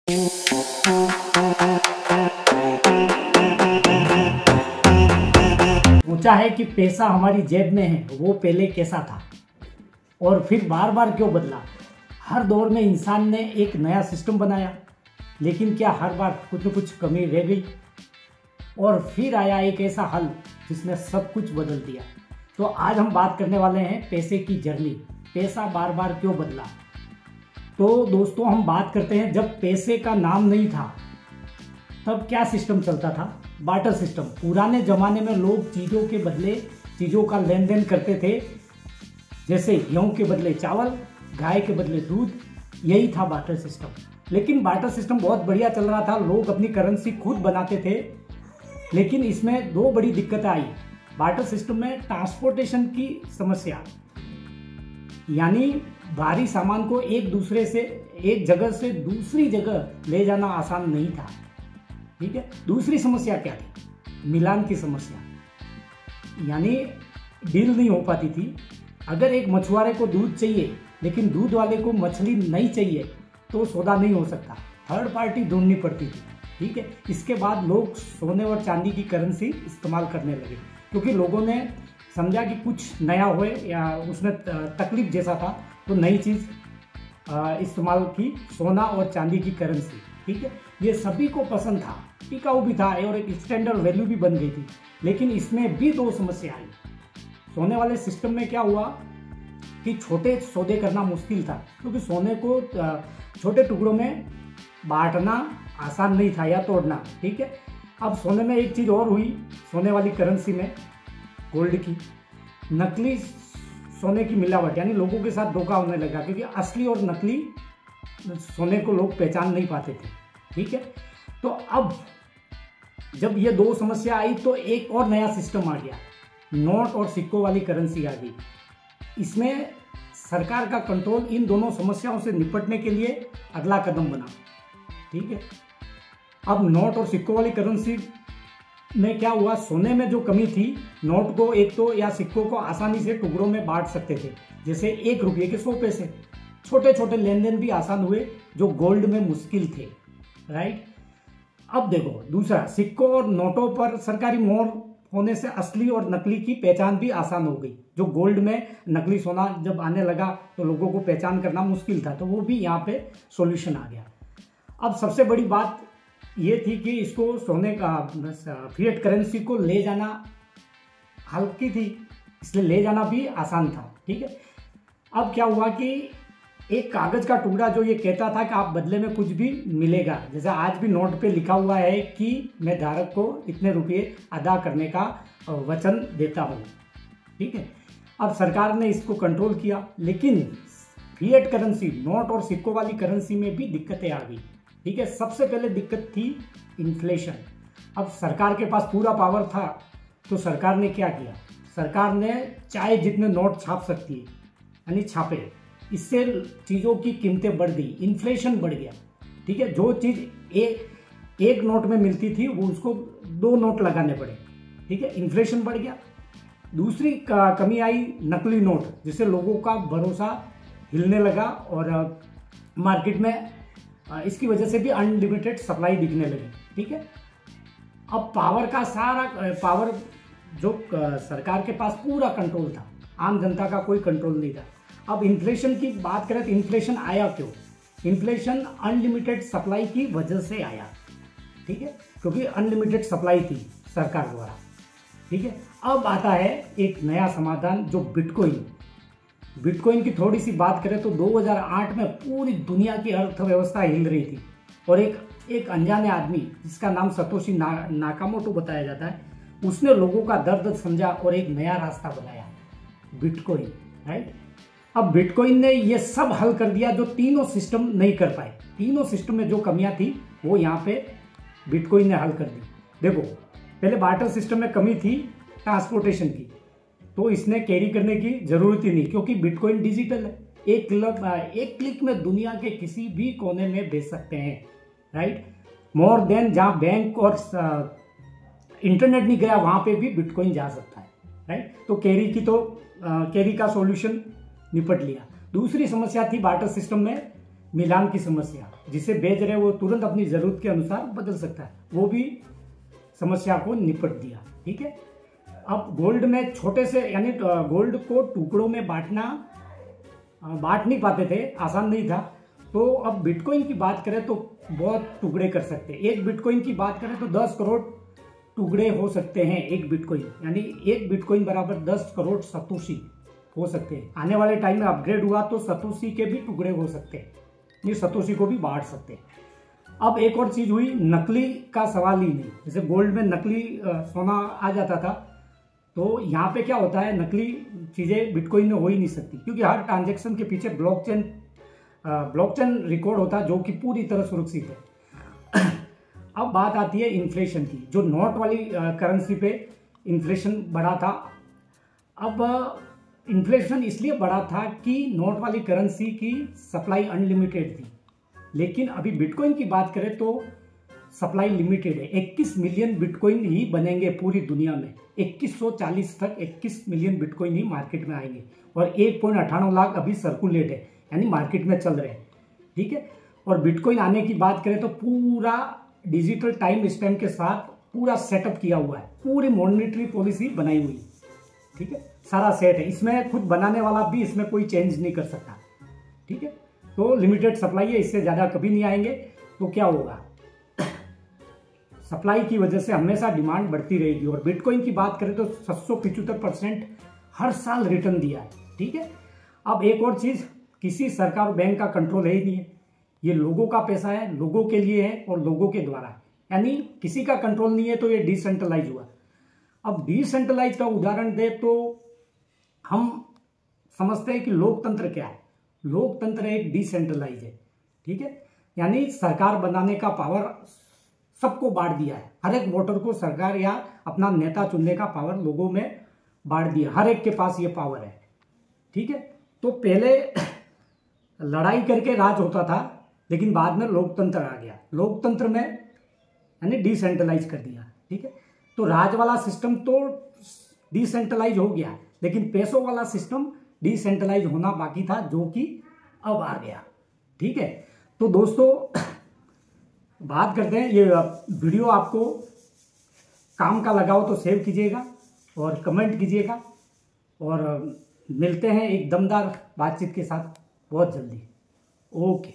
सोचा है कि पैसा हमारी जेब में है, वो पहले कैसा था और फिर बार बार क्यों बदला। हर दौर में इंसान ने एक नया सिस्टम बनाया, लेकिन क्या हर बार कुछ न कुछ कमी रह गई और फिर आया एक ऐसा हल जिसने सब कुछ बदल दिया। तो आज हम बात करने वाले हैं पैसे की जर्नी, पैसा बार बार क्यों बदला। तो दोस्तों, हम बात करते हैं जब पैसे का नाम नहीं था तब क्या सिस्टम चलता था। Barter system. पुराने जमाने में लोग चीज़ों के बदले चीज़ों का लेन देन करते थे, जैसे गेहूं के बदले चावल, गाय के बदले दूध। यही था बार्टर सिस्टम। लेकिन बार्टर सिस्टम बहुत बढ़िया चल रहा था, लोग अपनी करेंसी खुद बनाते थे। लेकिन इसमें दो बड़ी दिक्कतें आई। बार्टर सिस्टम में ट्रांसपोर्टेशन की समस्या, यानी भारी सामान को एक जगह से दूसरी जगह ले जाना आसान नहीं था। ठीक है। दूसरी समस्या क्या थी? मिलान की समस्या, यानी डील नहीं हो पाती थी। अगर एक मछुआरे को दूध चाहिए लेकिन दूध वाले को मछली नहीं चाहिए तो सौदा नहीं हो सकता, थर्ड पार्टी ढूंढनी पड़ती थी। ठीक है। इसके बाद लोग सोने और चांदी की करेंसी इस्तेमाल करने लगे, क्योंकि लोगों ने समझा कि कुछ नया होए या उसमें तकलीफ जैसा था, तो नई चीज़ इस्तेमाल की, सोना और चांदी की करेंसी। ठीक है। ये सभी को पसंद था, टिकाऊ भी था और एक स्टैंडर्ड वैल्यू भी बन गई थी। लेकिन इसमें भी दो समस्या आई। सोने वाले सिस्टम में क्या हुआ कि छोटे सौदे करना मुश्किल था, क्योंकि सोने को छोटे टुकड़ों में बांटना आसान नहीं था या तोड़ना। ठीक है। अब सोने में एक चीज़ और हुई, सोने वाली करेंसी में गोल्ड की नकली सोने की मिलावट, यानी लोगों के साथ धोखा होने लगा, क्योंकि असली और नकली सोने को लोग पहचान नहीं पाते थे। ठीक है। तो अब जब ये दो समस्या आई तो एक और नया सिस्टम आ गया, नोट और सिक्कों वाली करेंसी आ गई। इसमें सरकार का कंट्रोल इन दोनों समस्याओं से निपटने के लिए अगला कदम बना। ठीक है। अब नोट और सिक्कों वाली करेंसी में क्या हुआ, सोने में जो कमी थी, नोट को एक तो या सिक्कों को आसानी से टुकड़ों में बांट सकते थे, जैसे 1 रुपये के 100 पैसे। छोटे छोटे लेन देन भी आसान हुए जो गोल्ड में मुश्किल थे। राइट। अब देखो, दूसरा, सिक्कों और नोटों पर सरकारी मोहर होने से असली और नकली की पहचान भी आसान हो गई। जो गोल्ड में नकली सोना जब आने लगा तो लोगों को पहचान करना मुश्किल था, तो वो भी यहाँ पे सॉल्यूशन आ गया। अब सबसे बड़ी बात ये थी कि इसको सोने का फिएट करेंसी को ले जाना हल्की थी, इसलिए ले जाना भी आसान था। ठीक है। अब क्या हुआ कि एक कागज का टुकड़ा जो ये कहता था कि आप बदले में कुछ भी मिलेगा, जैसे आज भी नोट पे लिखा हुआ है कि मैं धारक को इतने रुपये अदा करने का वचन देता हूँ। ठीक है। अब सरकार ने इसको कंट्रोल किया, लेकिन फिएट करेंसी, नोट और सिक्कों वाली करेंसी में भी दिक्कतें आ गई। ठीक है। सबसे पहले दिक्कत थी इन्फ्लेशन। अब सरकार के पास पूरा पावर था, तो सरकार ने क्या किया, सरकार ने चाहे जितने नोट छाप सकती है, यानी छापे। इससे चीज़ों की कीमतें बढ़ गई, इन्फ्लेशन बढ़ गया। ठीक है। जो चीज़ एक नोट में मिलती थी वो उसको 2 नोट लगाने पड़े। ठीक है। इन्फ्लेशन बढ़ गया। दूसरी कमी आई नकली नोट, जिससे लोगों का भरोसा हिलने लगा और मार्केट में इसकी वजह से भी अनलिमिटेड सप्लाई दिखने लगी। ठीक है। अब पावर जो सरकार के पास पूरा कंट्रोल था, आम जनता का कोई कंट्रोल नहीं था। अब इन्फ्लेशन की बात करें तो इन्फ्लेशन आया क्यों? इन्फ्लेशन अनलिमिटेड सप्लाई की वजह से आया। ठीक है। क्योंकि अनलिमिटेड सप्लाई थी सरकार द्वारा। ठीक है। अब आता है एक नया समाधान, जो बिटकॉइन की थोड़ी सी बात करें तो 2008 में पूरी दुनिया की अर्थव्यवस्था हिल रही थी और एक अनजाने आदमी जिसका नाम सतोशी नाकामोटो बताया जाता है, उसने लोगों का दर्द समझा और एक नया रास्ता बनाया, बिटकॉइन। राइट। अब बिटकॉइन ने ये सब हल कर दिया जो तीनों सिस्टम नहीं कर पाए। तीनों सिस्टम में जो कमियां थी वो यहाँ पे बिटकॉइन ने हल कर दी। देखो, पहले बार्टर सिस्टम में कमी थी ट्रांसपोर्टेशन की, तो इसने कैरी करने की जरूरत ही नहीं, क्योंकि बिटकॉइन डिजिटल है। एक क्लिक में दुनिया के किसी भी कोने में भेज सकते हैं। राइट। मोर देन जहां बैंक और इंटरनेट नहीं गया वहां पे भी बिटकॉइन जा सकता है। राइट। तो कैरी का सॉल्यूशन निपट लिया। दूसरी समस्या थी बार्टर सिस्टम में मिलान की समस्या, जिसे बेच रहे वो तुरंत अपनी जरूरत के अनुसार बदल सकता है, वो भी समस्या को निपट दिया। ठीक है। अब गोल्ड में छोटे से यानी गोल्ड को टुकड़ों में बांट नहीं पाते थे, आसान नहीं था। तो अब बिटकॉइन की बात करें तो बहुत टुकड़े कर सकते हैं। एक बिटकॉइन की बात करें तो 10 करोड़ टुकड़े हो सकते हैं एक बिटकॉइन, यानी एक बिटकॉइन बराबर 10 करोड़ सतोशी हो सकते हैं। आने वाले टाइम में अपग्रेड हुआ तो सतोशी के भी टुकड़े हो सकते हैं, ये सतोशी को भी बांट सकते हैं। अब एक और चीज हुई, नकली का सवाल ही नहीं। जैसे गोल्ड में नकली सोना आ जाता था, तो यहाँ पे क्या होता है, नकली चीजें बिटकॉइन में हो ही नहीं सकती, क्योंकि हर ट्रांजैक्शन के पीछे ब्लॉकचेन रिकॉर्ड होता है जो कि पूरी तरह सुरक्षित है। अब बात आती है इन्फ्लेशन की, जो नोट वाली करेंसी पे इन्फ्लेशन बढ़ा था। अब इन्फ्लेशन इसलिए बढ़ा था कि नोट वाली करेंसी की सप्लाई अनलिमिटेड थी, लेकिन अभी बिटकॉइन की बात करें तो सप्लाई लिमिटेड है। 21 मिलियन बिटकॉइन ही बनेंगे पूरी दुनिया में। 2140 तक 21 मिलियन बिटकॉइन ही मार्केट में आएंगे, और 1.98 लाख अभी सर्कुलेट है, यानी मार्केट में चल रहे हैं। ठीक है। और बिटकॉइन आने की बात करें तो पूरा डिजिटल टाइम स्टैम्प के साथ पूरा सेटअप किया हुआ है, पूरी मॉनेटरी पॉलिसी बनाई हुई। ठीक है, सारा सेट है, इसमें खुद बनाने वाला भी इसमें कोई चेंज नहीं कर सकता। ठीक है। तो लिमिटेड सप्लाई है, इससे ज्यादा कभी नहीं आएंगे। तो क्या होगा, सप्लाई की वजह से हमेशा डिमांड बढ़ती रहेगी। और बिटकॉइन की बात करें तो 775% हर साल रिटर्न दिया है। ठीक है। अब एक और चीज, किसी सरकार बैंक का कंट्रोल है ही नहीं है, ये लोगों का पैसा है, लोगों के लिए है और लोगों के द्वारा है, यानी किसी का कंट्रोल नहीं है, तो ये डिसेंट्रलाइज हुआ। अब डिसेंट्रलाइज का उदाहरण दे तो हम समझते हैं कि लोकतंत्र क्या है। लोकतंत्र एक डिसेंट्रलाइज है। ठीक है। यानी सरकार बनाने का पावर सबको बांट दिया है, हर एक वोटर को सरकार या अपना नेता चुनने का पावर लोगों में बांट दिया, हर एक के पास ये पावर है। ठीक है। तो पहले लड़ाई करके राज होता था, लेकिन बाद में लोकतंत्र आ गया, लोकतंत्र में यानी डिसेंट्रलाइज कर दिया। ठीक है। तो राज वाला सिस्टम तो डिसेंट्रलाइज हो गया, लेकिन पैसों वाला सिस्टम डिसेंट्रलाइज होना बाकी था, जो कि अब आ गया। ठीक है। तो दोस्तों बात करते हैं, ये वीडियो आपको काम का लगा हो तो शेयर कीजिएगा और कमेंट कीजिएगा, और मिलते हैं एक दमदार बातचीत के साथ बहुत जल्दी। ओके।